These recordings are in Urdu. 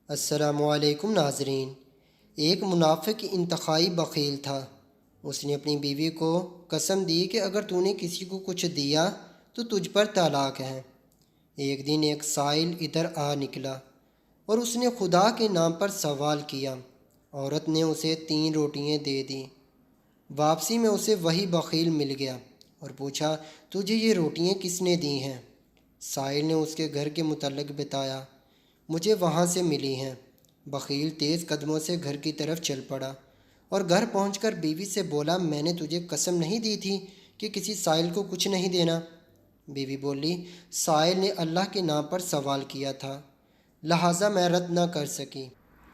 السلام علیکم ناظرین۔ ایک منافق انتہائی بخیل تھا۔ اس نے اپنی بیوی کو قسم دی کہ اگر تو نے کسی کو کچھ دیا تو تجھ پر طلاق ہے۔ ایک دن ایک سائل ادھر آ نکلا اور اس نے خدا کے نام پر سوال کیا۔ عورت نے اسے 3 روٹیاں دے دیں۔ واپسی میں اسے وہی بخیل مل گیا اور پوچھا، تجھے یہ روٹیاں کس نے دی ہیں؟ سائل نے اس کے گھر کے متعلق بتایا، مجھے وہاں سے ملی ہیں۔ بخیل تیز قدموں سے گھر کی طرف چل پڑا اور گھر پہنچ کر بیوی سے بولا، میں نے تجھے قسم نہیں دی تھی کہ کسی سائل کو کچھ نہیں دینا؟ بیوی بولی، سائل نے اللہ کے نام پر سوال کیا تھا، لہٰذا میں رد نہ کر سکی۔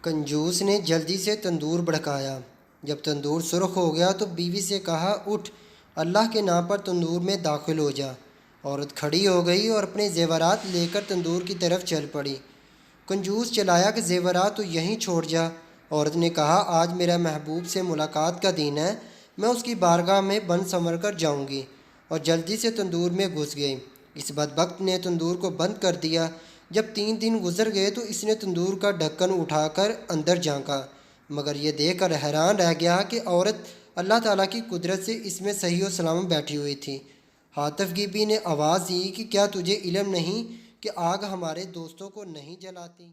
کنجوس نے جلدی سے تندور بھڑکایا۔ جب تندور سرخ ہو گیا تو بیوی سے کہا، اٹھ، اللہ کے نام پر تندور میں داخل ہو جا۔ عورت کھڑی ہو گئی اور اپنے زیورات لے کر تندور کی طرف چل پڑی۔ کنجوس چلایا کہ زیورات تو یہیں چھوڑ جا۔ عورت نے کہا، آج میرا محبوب سے ملاقات کا دن ہے، میں اس کی بارگاہ میں بن سنور کر جاؤں گی، اور جلدی سے تندور میں گھس گئی۔ اس بدبخت نے تندور کو بند کر دیا۔ جب 3 دن گزر گئے تو اس نے تندور کا ڈھکن اٹھا کر اندر جھانکا، مگر یہ دیکھ کر حیران رہ گیا کہ عورت اللہ تعالیٰ کی قدرت سے اس میں صحیح و سلامت بیٹھی ہوئی تھی۔ ہاتف گیبی نے آواز دی کہ کیا تجھے علم نہیں کہ آگ ہمارے دوستوں کو نہیں جلاتی؟